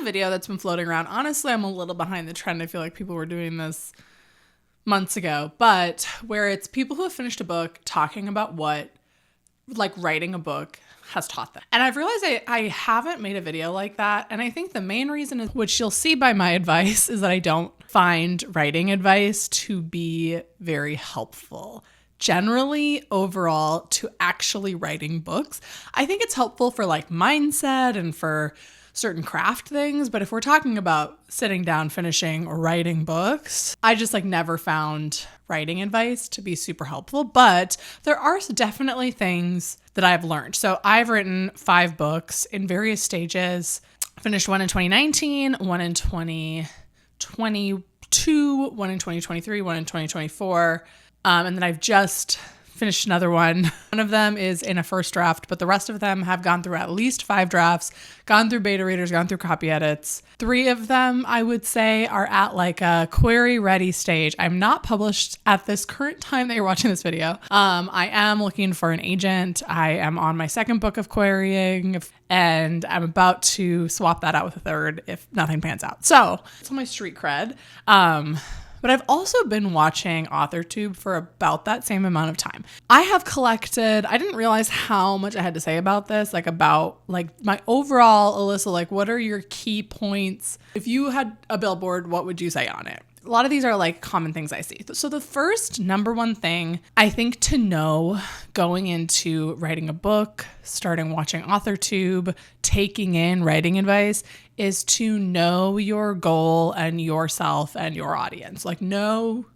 a video that's been floating around. Honestly, I'm a little behind the trend. I feel like people were doing this months ago, but where it's people who have finished a book talking about what like writing a book has taught them. And I've realized I haven't made a video like that. And I think the main reason is, which you'll see by my advice, is that I don't find writing advice to be very helpful. Generally, overall, to actually writing books. I think it's helpful for like mindset and for certain craft things. But if we're talking about sitting down, finishing, or writing books, I just like never found writing advice to be super helpful. But there are definitely things that I've learned. So I've written 5 books in various stages. Finished one in 2019, one in 2022, one in 2023, one in 2024. And then I've just finished another one. One of them is in a first draft, but the rest of them have gone through at least 5 drafts, gone through beta readers, gone through copy edits. 3 of them, I would say, are at like a query ready stage. I'm not published at this current time that you're watching this video. I am looking for an agent. I am on my 2nd book of querying, and I'm about to swap that out with a 3rd if nothing pans out. So it's on my street cred. But I've also been watching authortube for about that same amount of time. I have collected, I didn't realize how much I had to say about this, like about like my overall, Alyssa, like what are your key points? If you had a billboard, what would you say on it? A lot of these are like common things I see. So the first number one thing I think to know going into writing a book, starting watching authortube, taking in writing advice is to know your goal and yourself and your audience. Like know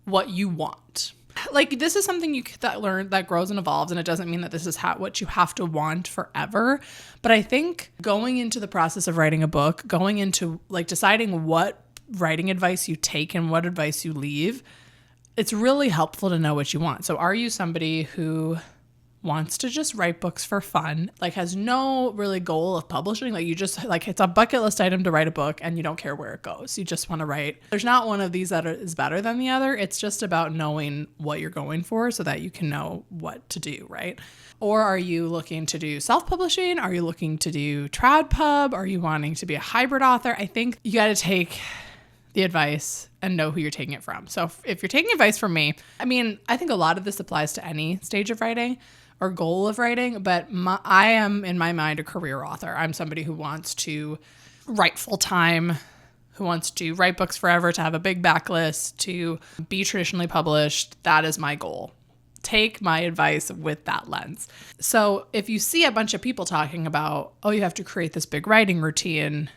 what you want. Like this is something that grows and evolves, and it doesn't mean that this is what you have to want forever. But I think going into the process of writing a book, going into like deciding what writing advice you take and what advice you leave, it's really helpful to know what you want. So are you somebody who wants to just write books for fun, like has no really goal of publishing, like you just like it's a bucket list item to write a book and you don't care where it goes, you just want to write? There's not one of these that is better than the other. It's just about knowing what you're going for so that you can know what to do, right? Or are you looking to do self-publishing? Are you looking to do trad pub? Are you wanting to be a hybrid author? I think you got to take the advice and know who you're taking it from. So if you're taking advice from me, I mean, I think a lot of this applies to any stage of writing or goal of writing, but I am in my mind a career author. I'm somebody who wants to write full time, who wants to write books forever, to have a big backlist, to be traditionally published. That is my goal. Take my advice with that lens. So if you see a bunch of people talking about, oh, you have to create this big writing routine,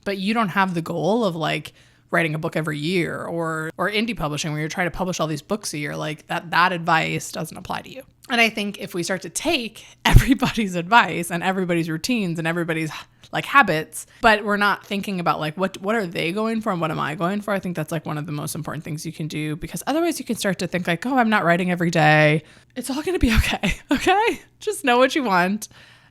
but you don't have the goal of like writing a book every year or indie publishing where you're trying to publish all these books a year, like that advice doesn't apply to you. And I think if we start to take everybody's advice and everybody's routines and everybody's like habits, but we're not thinking about like what are they going for and what am I going for, I think that's like one of the most important things you can do, because otherwise you can start to think like, oh, I'm not writing every day. It's all going to be okay. Okay. Just know what you want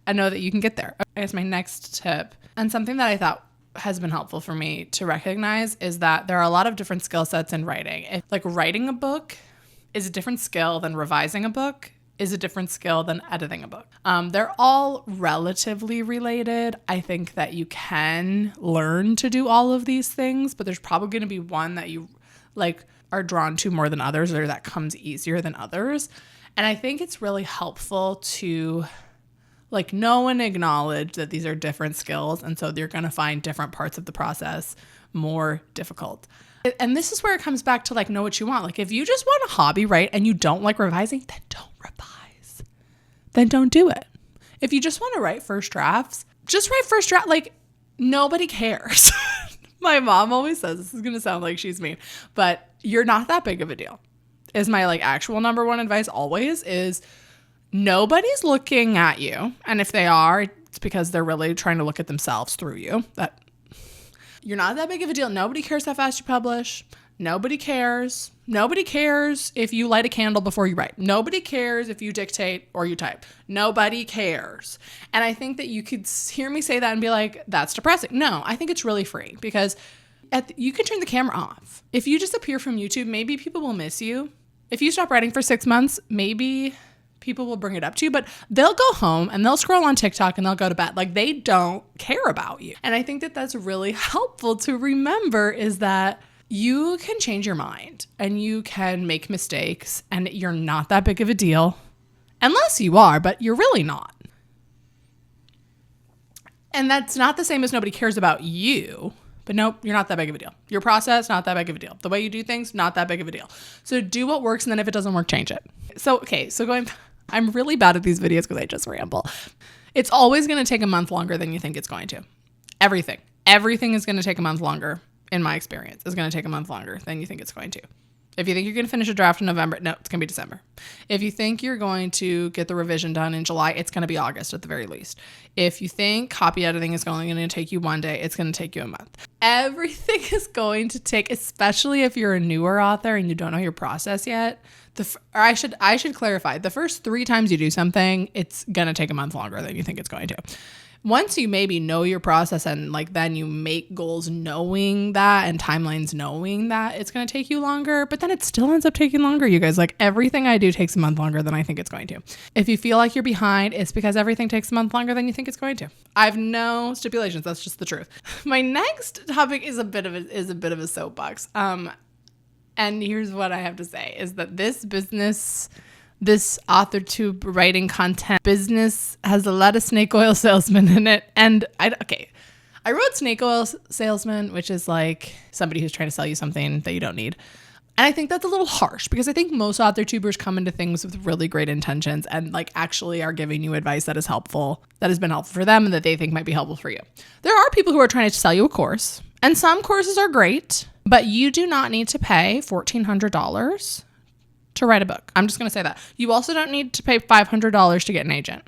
and know that you can get there. I guess my next tip, and something that I thought has been helpful for me to recognize, is that there are a lot of different skill sets in writing. Like writing a book is a different skill than revising a book, is a different skill than editing a book. They're all relatively related. I think that you can learn to do all of these things, but there's probably going to be one that you like are drawn to more than others, or that comes easier than others. And I think it's really helpful to like know and acknowledge that these are different skills, and so you're going to find different parts of the process more difficult. And this is where it comes back to like know what you want. Like if you just want a hobby, right, and you don't like revising, then don't revise. Then don't do it. If you just want to write first drafts, just write first draft. Like nobody cares. My mom always says, this is going to sound like she's mean, but you're not that big of a deal. Is my like actual number one advice always is nobody's looking at you. And if they are, it's because they're really trying to look at themselves through you. That you're not that big of a deal. Nobody cares how fast you publish. Nobody cares. Nobody cares if you light a candle before you write. Nobody cares if you dictate or you type. Nobody cares. And I think that you could hear me say that and be like, that's depressing. No, I think it's really free, because you can turn the camera off. If you disappear from YouTube, maybe people will miss you. If you stop writing for 6 months, maybe people will bring it up to you, but they'll go home and they'll scroll on TikTok and they'll go to bed. Like, they don't care about you. And I think that that's really helpful to remember, is that you can change your mind and you can make mistakes and you're not that big of a deal, unless you are, but you're really not. And that's not the same as nobody cares about you. But nope, you're not that big of a deal. Your process, not that big of a deal. The way you do things, not that big of a deal. So do what works, and then if it doesn't work, change it. So I'm really bad at these videos because I just ramble. It's always going to take a month longer than you think it's going to. Everything is going to take a month longer, in my experience, is going to take a month longer than you think it's going to. If you think you're going to finish a draft in November, no, it's going to be December. If you think you're going to get the revision done in July, it's going to be August at the very least. If you think copy editing is only going to take you one day, it's going to take you a month. Everything is going to take, especially if you're a newer author and you don't know your process yet. I should clarify, the first 3 times you do something, it's going to take a month longer than you think it's going to. Once you maybe know your process and like then you make goals knowing that and timelines knowing that it's going to take you longer, but then it still ends up taking longer, you guys. Like, everything I do takes a month longer than I think it's going to. If you feel like you're behind, it's because everything takes a month longer than you think it's going to. I have no stipulations. That's just the truth. My next topic is a bit of a soapbox. And here's what I have to say, is that this authortube writing content business has a lot of snake oil salesmen in it. And I wrote snake oil salesman, which is like somebody who's trying to sell you something that you don't need. And I think that's a little harsh, because I think most authortubers come into things with really great intentions and like actually are giving you advice that is helpful, that has been helpful for them and that they think might be helpful for you. There are people who are trying to sell you a course, and some courses are great, but you do not need to pay $1,400 to write a book. I'm just going to say that. You also don't need to pay $500 to get an agent.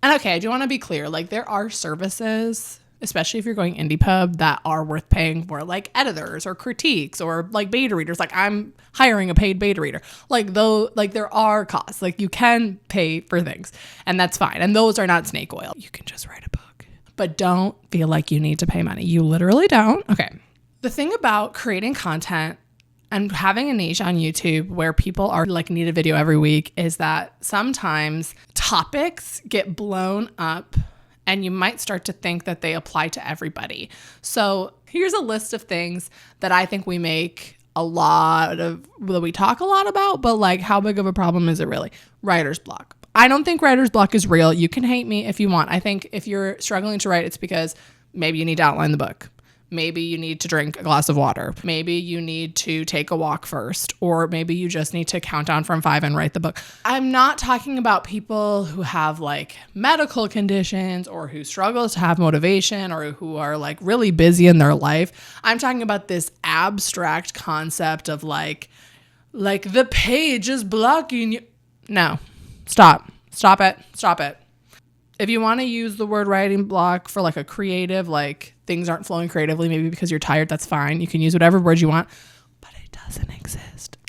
And okay, I do want to be clear. Like, there are services, especially if you're going indie pub, that are worth paying for, like editors or critiques or like beta readers. Like, I'm hiring a paid beta reader. Like, there are costs. Like, you can pay for things, and that's fine. And those are not snake oil. You can just write a book, but don't feel like you need to pay money. You literally don't. Okay. The thing about creating content and having a niche on YouTube where people are like, need a video every week, is that sometimes topics get blown up and you might start to think that they apply to everybody. So here's a list of things that I think we talk a lot about, but like, how big of a problem is it really? Writer's block. I don't think writer's block is real. You can hate me if you want. I think if you're struggling to write, it's because maybe you need to outline the book. Maybe you need to drink a glass of water. Maybe you need to take a walk first, or maybe you just need to count down from 5 and write the book. I'm not talking about people who have like medical conditions or who struggle to have motivation or who are like really busy in their life. I'm talking about this abstract concept of like the page is blocking you. No, stop it. If you want to use the word writing block for like a creative, like things aren't flowing creatively, maybe because you're tired, that's fine. You can use whatever word you want, but it doesn't exist.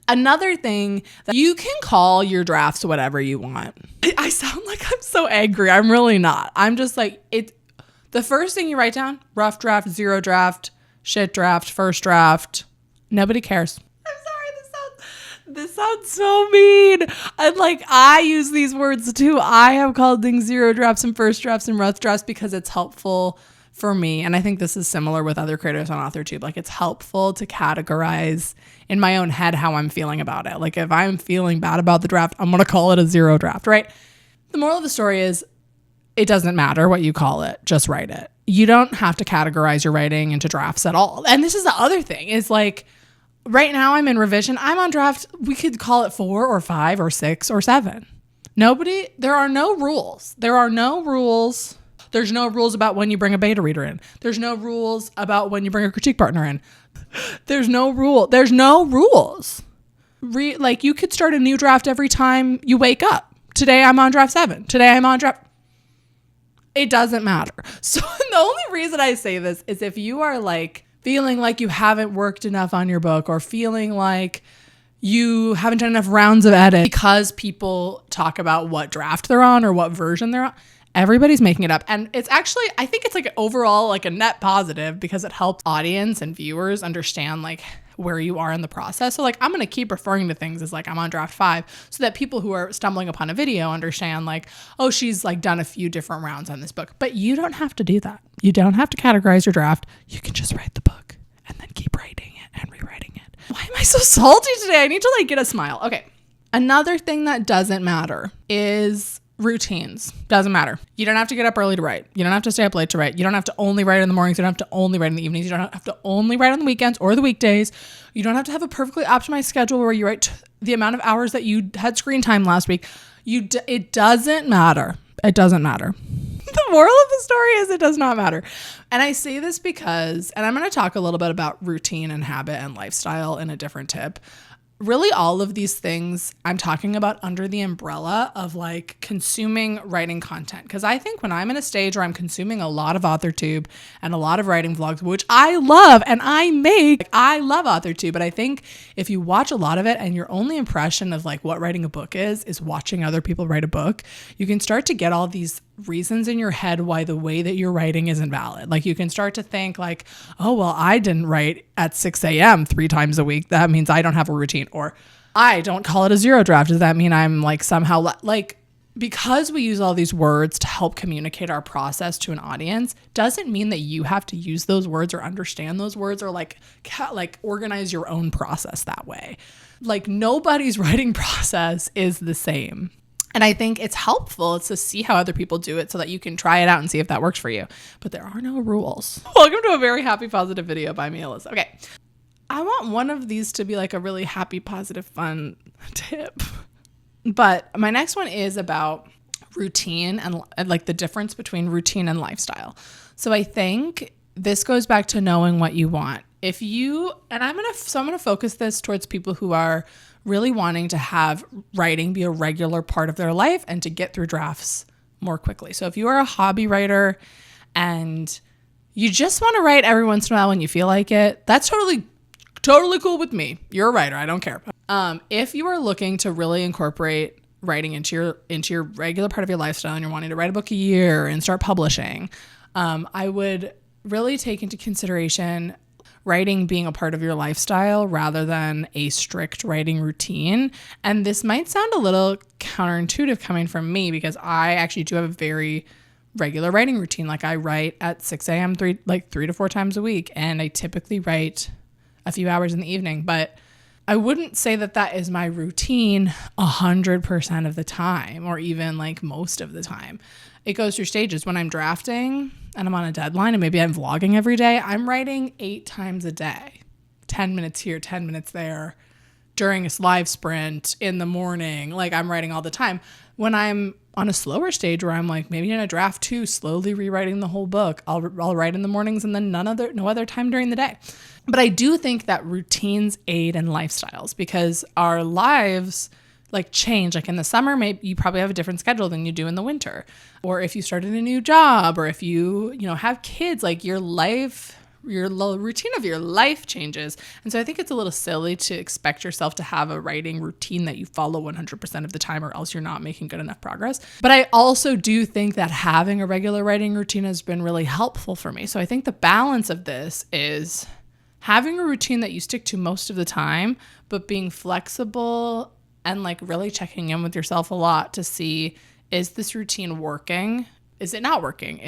Another thing, that you can call your drafts whatever you want. I sound like I'm so angry. I'm really not. I'm just like, the first thing you write down, rough draft, zero draft, shit draft, first draft. Nobody cares. This sounds so mean. And like, I use these words too. I have called things zero drafts and first drafts and rough drafts because it's helpful for me. And I think this is similar with other creators on authortube. Like, it's helpful to categorize in my own head how I'm feeling about it. Like, if I'm feeling bad about the draft, I'm going to call it a zero draft, right? The moral of the story is, it doesn't matter what you call it. Just write it. You don't have to categorize your writing into drafts at all. And this is the other thing, is like, right now I'm in revision. I'm on draft. We could call it 4 or 5 or 6 or 7. There are no rules. There's no rules about when you bring a beta reader in. There's no rules about when you bring a critique partner in. There's no rules. Like, you could start a new draft every time you wake up. Today I'm on draft 7. Today I'm on draft. It doesn't matter. So the only reason I say this is if you are like feeling like you haven't worked enough on your book, or feeling like you haven't done enough rounds of edit because people talk about what draft they're on or what version they're on. Everybody's making it up. And it's actually, I think it's like overall like a net positive, because it helps audience and viewers understand like where you are in the process. So like, I'm going to keep referring to things as like I'm on draft 5 so that people who are stumbling upon a video understand like, oh, she's like done a few different rounds on this book. But you don't have to do that. You don't have to categorize your draft. You can just write the book and then keep writing it and rewriting it. Why am I so salty today? I need to like get a smile. Okay. Another thing that doesn't matter is routines. Doesn't matter. You don't have to get up early to write. You don't have to stay up late to write. You don't have to only write in the mornings. You don't have to only write in the evenings. You don't have to only write on the weekends or the weekdays. You don't have to have a perfectly optimized schedule where you write the amount of hours that you had screen time last week. It doesn't matter. It doesn't matter. The moral of the story is it does not matter. And I say this because, and I'm going to talk a little bit about routine and habit and lifestyle in a different tip. Really, all of these things I'm talking about under the umbrella of like consuming writing content. Because I think when I'm in a stage where I'm consuming a lot of authortube and a lot of writing vlogs, which I love and I love authortube. But I think if you watch a lot of it and your only impression of like what writing a book is watching other people write a book, you can start to get all these reasons in your head why the way that you're writing isn't valid. Like you can start to think like, oh, well, I didn't write at 6 a.m. 3 times a week. That means I don't have a routine. Or I don't call it a zero draft. Does that mean I'm like somehow like, because we use all these words to help communicate our process to an audience doesn't mean that you have to use those words or understand those words or like organize your own process that way. Like nobody's writing process is the same. And I think it's helpful to see how other people do it so that you can try it out and see if that works for you. But there are no rules. Welcome to a very happy, positive video by me, Alyssa. Okay. I want one of these to be like a really happy, positive, fun tip. But my next one is about routine and like the difference between routine and lifestyle. So I think this goes back to knowing what you want. If you, and I'm going to focus this towards people who are really wanting to have writing be a regular part of their life and to get through drafts more quickly. So if you are a hobby writer and you just want to write every once in a while when you feel like it, that's totally cool with me. You're a writer. I don't care. If you are looking to really incorporate writing into your regular part of your lifestyle and you're wanting to write a book a year and start publishing, I would really take into consideration writing being a part of your lifestyle rather than a strict writing routine. And this might sound a little counterintuitive coming from me because I actually do have a very regular writing routine. Like I write at 6 a.m. 3 to 4 times a week, and I typically write a few hours in the evening, but I wouldn't say that that is my routine 100% of the time or even like most of the time. It goes through stages. When I'm drafting and I'm on a deadline and maybe I'm vlogging every day, I'm writing 8 times a day, 10 minutes here, 10 minutes there, during a live sprint in the morning. Like I'm writing all the time. When I'm on a slower stage where I'm like maybe in a draft 2, slowly rewriting the whole book, I'll write in the mornings and then no other time during the day. But I do think that routines aid in lifestyles because our lives like change. Like in the summer, maybe you probably have a different schedule than you do in the winter. Or if you started a new job or if you have kids, like your routine of your life changes. And so I think it's a little silly to expect yourself to have a writing routine that you follow 100% of the time or else you're not making good enough progress. But I also do think that having a regular writing routine has been really helpful for me. So I think the balance of this is having a routine that you stick to most of the time, but being flexible and like really checking in with yourself a lot to see, is this routine working? Is it not working?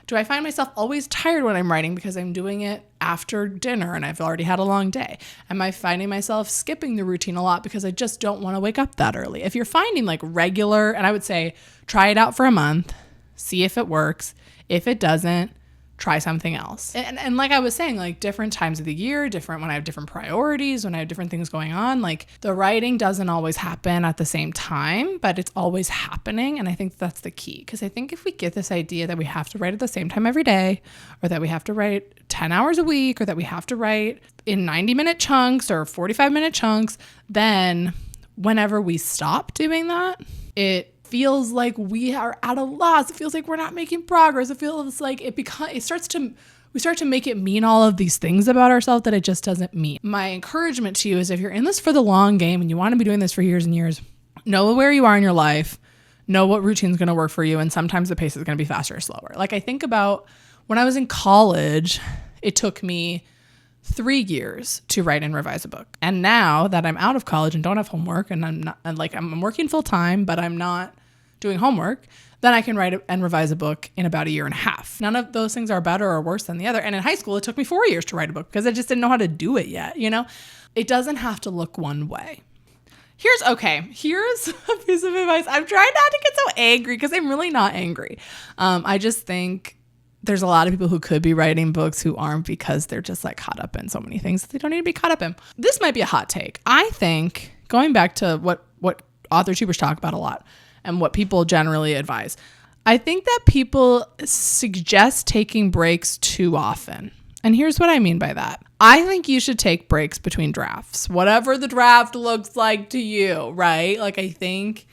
Do I find myself always tired when I'm writing because I'm doing it after dinner and I've already had a long day? Am I finding myself skipping the routine a lot because I just don't want to wake up that early? If you're finding like regular, and I would say try it out for a month, see if it works. If it doesn't, try something else. And like I was saying, like different times of the year, different when I have different priorities, when I have different things going on, like the writing doesn't always happen at the same time, but it's always happening. And I think that's the key. Because I think if we get this idea that we have to write at the same time every day, or that we have to write 10 hours a week, or that we have to write in 90-minute chunks or 45-minute chunks, then whenever we stop doing that, it feels like we are at a loss. It feels like we're not making progress. It feels like we start to make it mean all of these things about ourselves that it just doesn't mean. My encouragement to you is if you're in this for the long game and you want to be doing this for years and years, know where you are in your life, know what routine's going to work for you. And sometimes the pace is going to be faster or slower. Like I think about when I was in college, it took me 3 years to write and revise a book. And now that I'm out of college and don't have homework, and I'm working full time, but I'm not doing homework, then I can write and revise a book in about a year and a half. None of those things are better or worse than the other. And in high school, it took me 4 years to write a book because I just didn't know how to do it yet. It doesn't have to look one way. Here's a piece of advice. I'm trying not to get so angry because I'm really not angry. I just think there's a lot of people who could be writing books who aren't because they're just like caught up in so many things that they don't need to be caught up in. This might be a hot take. I think, going back to what authortubers talk about a lot and what people generally advise, I think that people suggest taking breaks too often. And here's what I mean by that. I think you should take breaks between drafts, whatever the draft looks like to you, right? Like, I think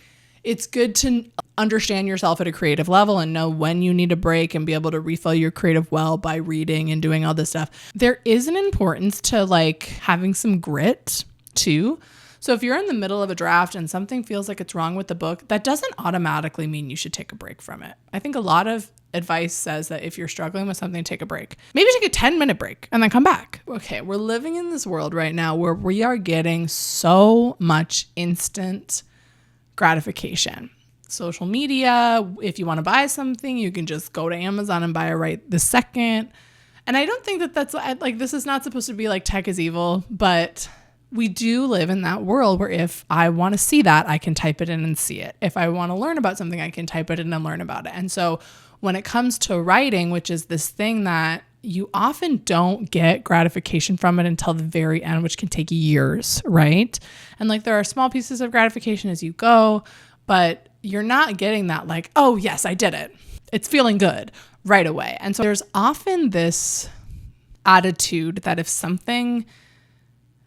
it's good to understand yourself at a creative level and know when you need a break and be able to refill your creative well by reading and doing all this stuff. There is an importance to like having some grit too. So if you're in the middle of a draft and something feels like it's wrong with the book, that doesn't automatically mean you should take a break from it. I think a lot of advice says that if you're struggling with something, take a break. Maybe take a 10-minute break and then come back. Okay, we're living in this world right now where we are getting so much instant gratification. Social media, if you want to buy something, you can just go to Amazon and buy it right this second. And I don't think that that's like, this is not supposed to be like tech is evil, but we do live in that world where if I want to see that, I can type it in and see it. If I want to learn about something, I can type it in and learn about it. And so when it comes to writing, which is this thing that you often don't get gratification from it until the very end, which can take years, right? And like there are small pieces of gratification as you go, but you're not getting that like, oh yes, I did it. It's feeling good right away. And so there's often this attitude that if something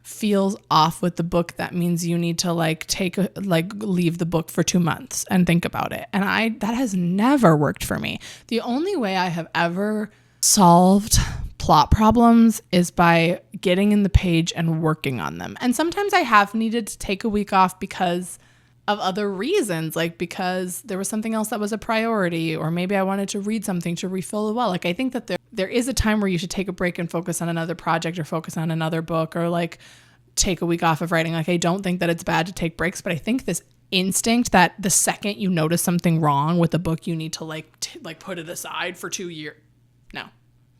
feels off with the book, that means you need to leave the book for 2 months and think about it. And that has never worked for me. The only way I have ever solved plot problems is by getting in the page and working on them. And sometimes I have needed to take a week off because of other reasons, like because there was something else that was a priority, or maybe I wanted to read something to refill the well. Like I think that there is a time where you should take a break and focus on another project or focus on another book, or like take a week off of writing. Like I don't think that it's bad to take breaks, but I think this instinct that the second you notice something wrong with a book, you need to like put it aside for 2 years. No.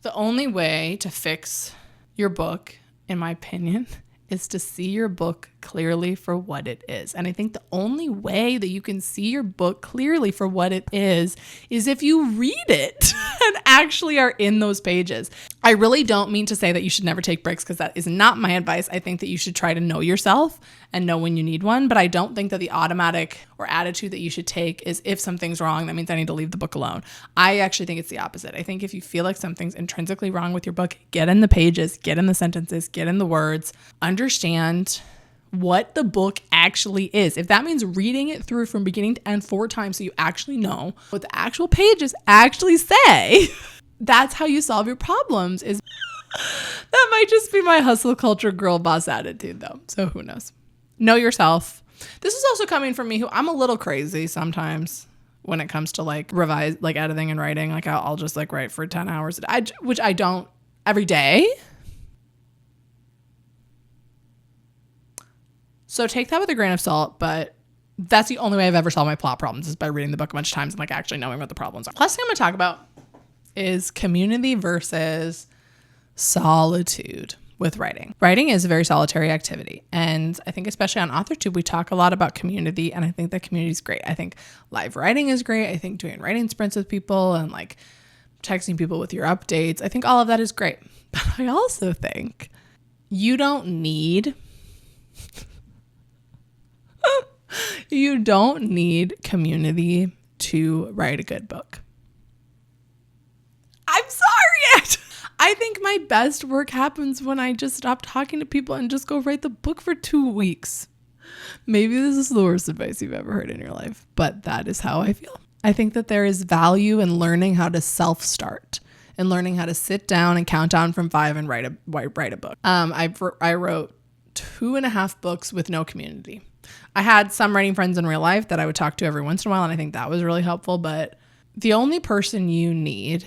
The only way to fix your book, in my opinion, is to see your book clearly for what it is. And I think the only way that you can see your book clearly for what it is if you read it and actually are in those pages. I really don't mean to say that you should never take breaks, because that is not my advice. I think that you should try to know yourself and know when you need one. But I don't think that the automatic or attitude that you should take is if something's wrong, that means I need to leave the book alone. I actually think it's the opposite. I think if you feel like something's intrinsically wrong with your book, get in the pages, get in the sentences, get in the words, understand what the book actually is. If that means reading it through from beginning to end 4 times so you actually know what the actual pages actually say, that's how you solve your problems. That might just be my hustle culture girl boss attitude though. So who knows? Know yourself. This is also coming from me, who I'm a little crazy sometimes when it comes to like revise, like editing and writing. Like I'll just like write for 10 hours a day, which I don't every day. So take that with a grain of salt, but that's the only way I've ever solved my plot problems, is by reading the book a bunch of times and like actually knowing what the problems are. Last thing I'm going to talk about is community versus solitude with writing. Writing is a very solitary activity. And I think especially on authortube, we talk a lot about community, and I think that community is great. I think live writing is great. I think doing writing sprints with people and like texting people with your updates, I think all of that is great. But I also think you don't need community to write a good book. I'm sorry. I think my best work happens when I just stop talking to people and just go write the book for 2 weeks. Maybe this is the worst advice you've ever heard in your life, but that is how I feel. I think that there is value in learning how to self-start and learning how to sit down and count down from 5 and write a book. I wrote 2.5 books with no community. I had some writing friends in real life that I would talk to every once in a while, and I think that was really helpful. But the only person you need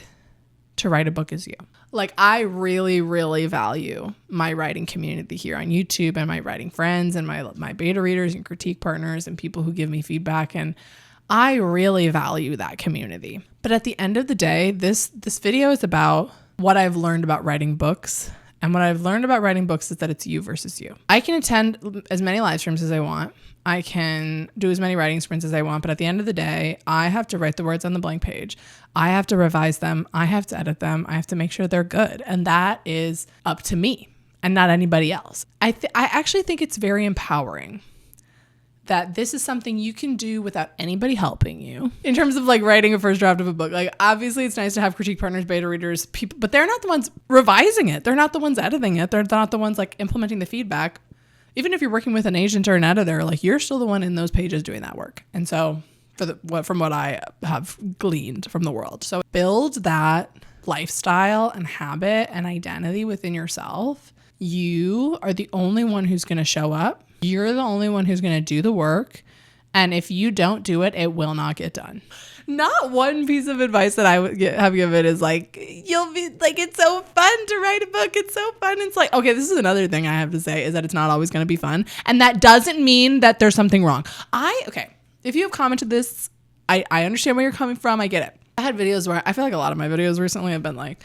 to write a book as you. Like, I really, really value my writing community here on YouTube and my writing friends and my beta readers and critique partners and people who give me feedback. And I really value that community. But at the end of the day, this video is about what I've learned about writing books. And what I've learned about writing books is that it's you versus you. I can attend as many live streams as I want. I can do as many writing sprints as I want. But at the end of the day, I have to write the words on the blank page. I have to revise them. I have to edit them. I have to make sure they're good. And that is up to me and not anybody else. I actually think it's very empowering that this is something you can do without anybody helping you in terms of like writing a first draft of a book. Like, obviously it's nice to have critique partners, beta readers, people, but they're not the ones revising it. They're not the ones editing it. They're not the ones like implementing the feedback. Even if you're working with an agent or an editor, like, you're still the one in those pages doing that work. And so from what I have gleaned from the world. So build that lifestyle and habit and identity within yourself. You are the only one who's going to show up. You're the only one who's going to do the work. And if you don't do it, it will not get done. Not one piece of advice that I would have given is like, you'll be like, it's so fun to write a book. It's so fun. It's like, okay, this is another thing I have to say is that it's not always going to be fun. And that doesn't mean that there's something wrong. If you have commented this, I understand where you're coming from. I get it. I had videos where I feel like a lot of my videos recently have been like,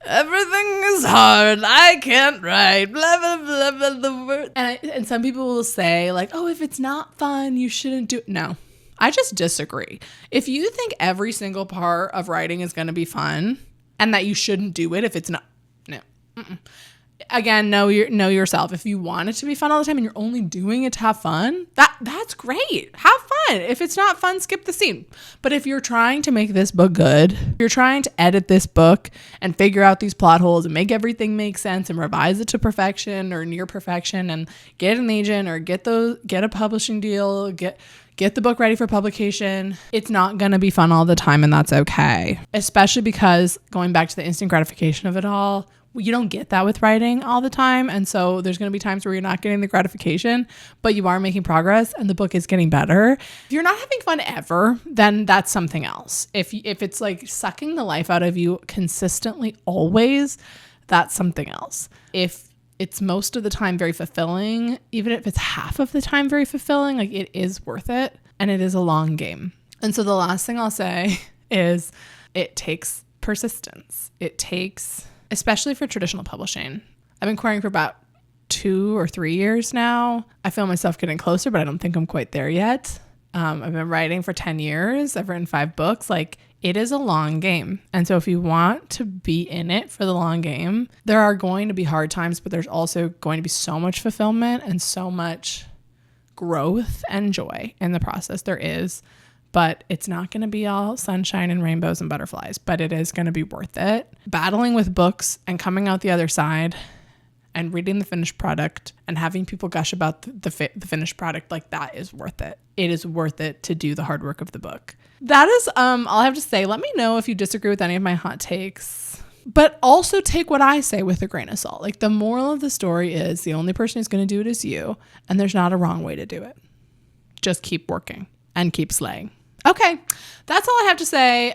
everything is hard. I can't write. Blah, blah, blah, blah, blah. And some people will say like, oh, if it's not fun, you shouldn't do it. No, I just disagree. If you think every single part of writing is going to be fun and that you shouldn't do it if it's not, no. Mm-mm. Again, know yourself. If you want it to be fun all the time and you're only doing it to have fun, that's great. Have fun. If it's not fun, skip the scene. But if you're trying to make this book good, you're trying to edit this book and figure out these plot holes and make everything make sense and revise it to perfection or near perfection and get an agent or get a publishing deal, get the book ready for publication, it's not going to be fun all the time, and that's okay. Especially because, going back to the instant gratification of it all, you don't get that with writing all the time. And so there's going to be times where you're not getting the gratification, but you are making progress and the book is getting better. If you're not having fun ever, then that's something else. If it's like sucking the life out of you consistently always, that's something else. If it's most of the time very fulfilling, even if it's half of the time very fulfilling, like, it is worth it, and it is a long game. And so the last thing I'll say is it takes persistence. It takes, especially for traditional publishing. I've been querying for about 2 or 3 years now. I feel myself getting closer, but I don't think I'm quite there yet. I've been writing for 10 years. I've written 5 books. Like, it is a long game. And so if you want to be in it for the long game, there are going to be hard times, but there's also going to be so much fulfillment and so much growth and joy in the process. There is, but it's not going to be all sunshine and rainbows and butterflies, but it is going to be worth it. Battling with books and coming out the other side and reading the finished product and having people gush about the finished product, like, that is worth it. It is worth it to do the hard work of the book. That is all I have to say. Let me know if you disagree with any of my hot takes, but also take what I say with a grain of salt. Like, the moral of the story is the only person who's going to do it is you, and there's not a wrong way to do it. Just keep working and keep slaying. Okay, that's all I have to say.